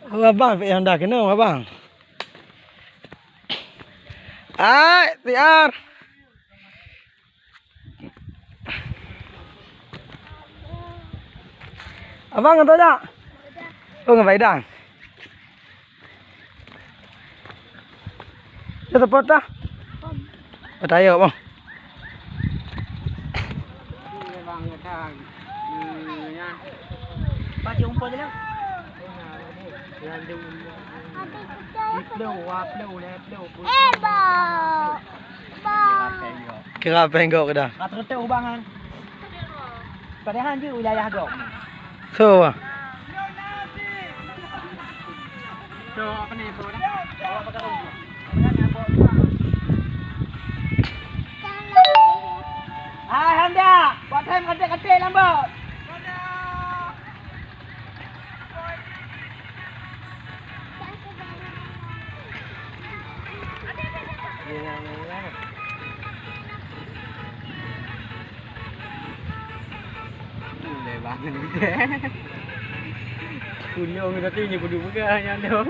Oh, abang yang dah kena abang. Ai, tiar. Abang kata tak? Oh, ngapain dah? Dah tepat dah? Percaya bang. Bang kata baca umpah je lah. Kira penggok ke dah? Rata-rata ubangan. Padahal je wilayah gok. So, So apa ni apa dah? Awak pakai rumah. Hai Hamda, buat time katil-katil lambat. Bangun gitu. Kunyong tadi ni bodoh muka hanya ada.